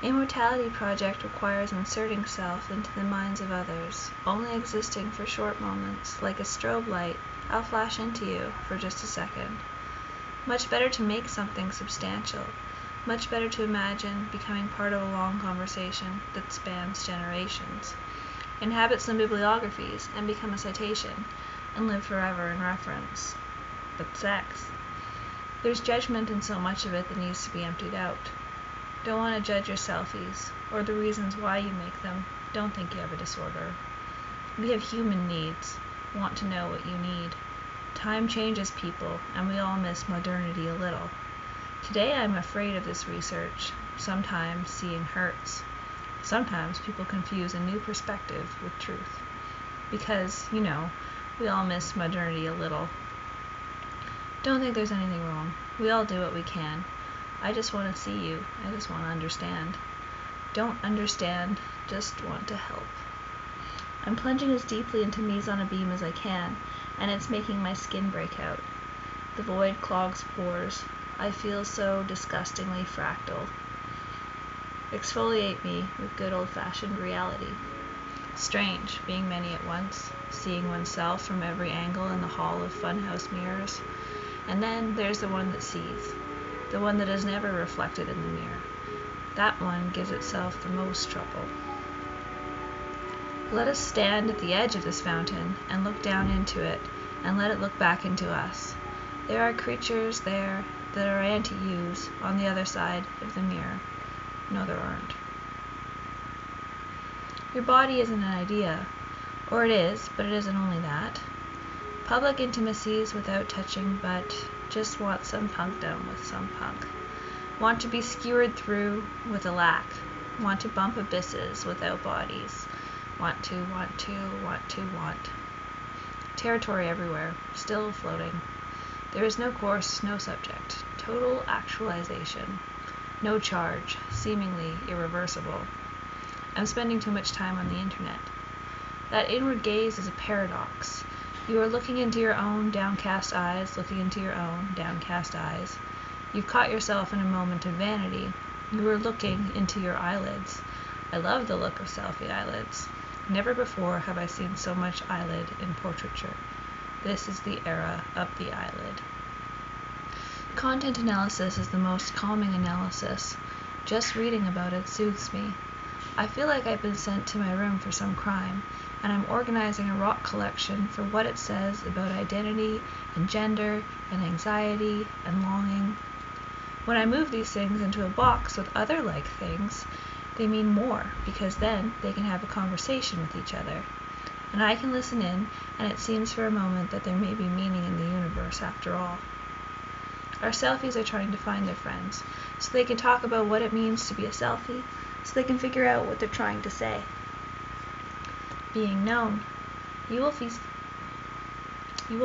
Immortality project requires inserting self into the minds of others, only existing for short moments, like a strobe light. I'll flash into you for just a second. Much better to make something substantial. Much better to imagine becoming part of a long conversation that spans generations. Inhabit some bibliographies and become a citation, and live forever in reference. But sex. There's judgment in so much of it that needs to be emptied out. Don't want to judge your selfies, or the reasons why you make them. Don't think you have a disorder. We have human needs. Want to know what you need. Time changes people, and we all miss modernity a little. Today I'm afraid of this research. Sometimes seeing hurts. Sometimes people confuse a new perspective with truth. Because, we all miss modernity a little. Don't think there's anything wrong. We all do what we can. I just want to see you. I just want to understand. Don't understand, just want to help. I'm plunging as deeply into mise on a beam as I can, and it's making my skin break out. The void clogs pores. I feel so disgustingly fractal. Exfoliate me with good old-fashioned reality. Strange, being many at once, seeing oneself from every angle in the hall of funhouse mirrors. And then there's the one that sees, the one that is never reflected in the mirror. That one gives itself the most trouble. Let us stand at the edge of this fountain and look down into it, and let it look back into us. There are creatures there that are anti-yous on the other side of the mirror. No, there aren't. Your body isn't an idea, or it is, but it isn't only that. Public intimacies without touching, but just want some punkdom with some punk. Want to be skewered through with a lack. Want to bump abysses without bodies. Want. Territory everywhere, still floating. There is no course, no subject. Total actualization. No charge, seemingly irreversible. I'm spending too much time on the internet. That inward gaze is a paradox. You are looking into your own downcast eyes, looking into your own downcast eyes. You've caught yourself in a moment of vanity. You are looking into your eyelids. I love the look of selfie eyelids. Never before have I seen so much eyelid in portraiture. This is the era of the eyelid. Content analysis is the most calming analysis. Just reading about it soothes me. I feel like I've been sent to my room for some crime, and I'm organizing a rock collection for what it says about identity and gender and anxiety and longing. When I move these things into a box with other like things, they mean more, because then they can have a conversation with each other. And I can listen in, and it seems for a moment that there may be meaning in the universe after all. Our selfies are trying to find their friends, so they can talk about what it means to be a selfie, so they can figure out what they're trying to say. Being known. You will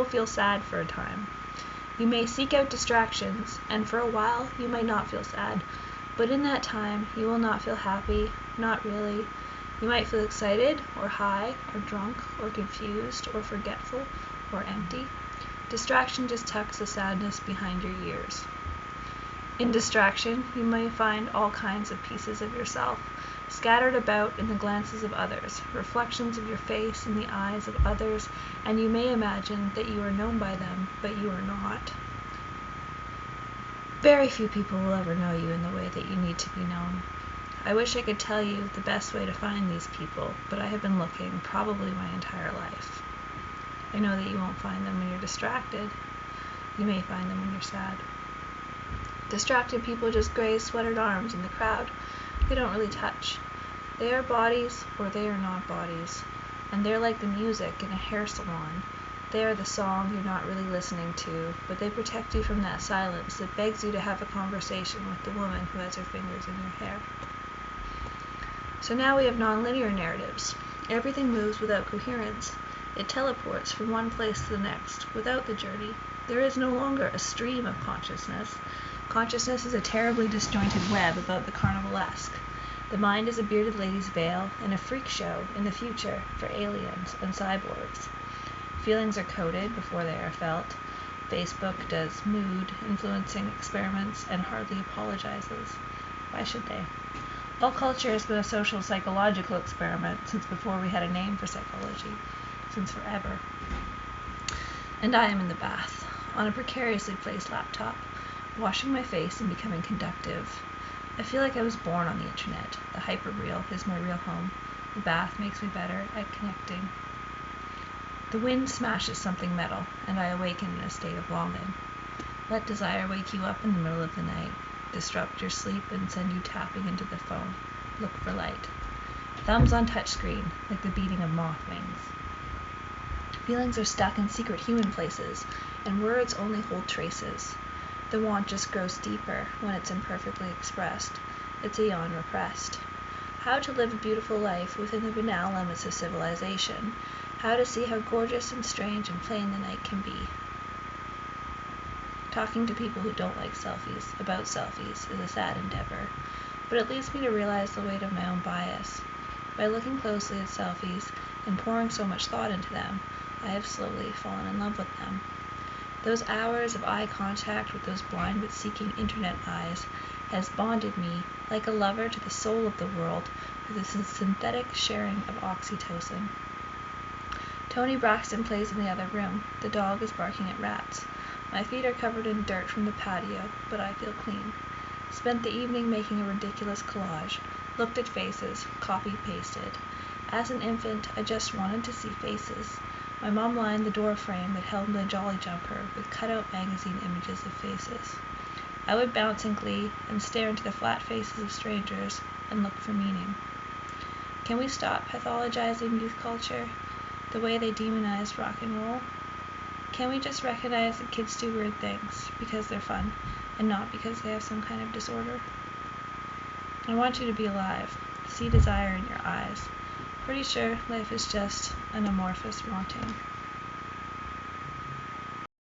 feel sad for a time. You may seek out distractions, and for a while you might not feel sad, but in that time you will not feel happy, not really. You might feel excited, or high, or drunk, or confused, or forgetful, or empty. Distraction just tucks the sadness behind your ears. In distraction, you may find all kinds of pieces of yourself, scattered about in the glances of others, reflections of your face in the eyes of others, and you may imagine that you are known by them, but you are not. Very few people will ever know you in the way that you need to be known. I wish I could tell you the best way to find these people, but I have been looking probably my entire life. I know that you won't find them when you're distracted. You may find them when you're sad. Distracted people just graze sweatered arms in the crowd. They don't really touch. They are bodies, or they are not bodies. And they're like the music in a hair salon. They are the song you're not really listening to, but they protect you from that silence that begs you to have a conversation with the woman who has her fingers in your hair. So now we have non-linear narratives. Everything moves without coherence. It teleports from one place to the next, without the journey. There is no longer a stream of consciousness. Consciousness is a terribly disjointed web about the carnivalesque. The mind is a bearded lady's veil and a freak show in the future for aliens and cyborgs. Feelings are coded before they are felt. Facebook does mood-influencing experiments and hardly apologizes. Why should they? All culture has been a social psychological experiment since before we had a name for psychology, since forever. And I am in the bath, on a precariously placed laptop, washing my face and becoming conductive. I feel like I was born on the internet. The hyperreal is my real home. The bath makes me better at connecting. The wind smashes something metal, and I awaken in a state of longing. Let desire wake you up in the middle of the night, disrupt your sleep and send you tapping into the phone. Look for light. Thumbs on touchscreen, like the beating of moth wings. Feelings are stuck in secret human places, and words only hold traces. The want just grows deeper when it's imperfectly expressed. It's a yawn repressed. How to live a beautiful life within the banal limits of civilization. How to see how gorgeous and strange and plain the night can be. Talking to people who don't like selfies about selfies is a sad endeavor, but it leads me to realize the weight of my own bias. By looking closely at selfies and pouring so much thought into them, I have slowly fallen in love with them. Those hours of eye contact with those blind but seeking internet eyes has bonded me like a lover to the soul of the world through the synthetic sharing of oxytocin. Tony Braxton plays in the other room. The dog is barking at rats. My feet are covered in dirt from the patio, but I feel clean. Spent the evening making a ridiculous collage. Looked at faces, copy-pasted. As an infant, I just wanted to see faces. My mom lined the door frame that held my Jolly Jumper with cut-out magazine images of faces. I would bounce in glee and stare into the flat faces of strangers and look for meaning. Can we stop pathologizing youth culture, the way they demonized rock and roll? Can we just recognize that kids do weird things because they're fun and not because they have some kind of disorder? I want you to be alive, see desire in your eyes. Pretty sure life is just an amorphous wanting.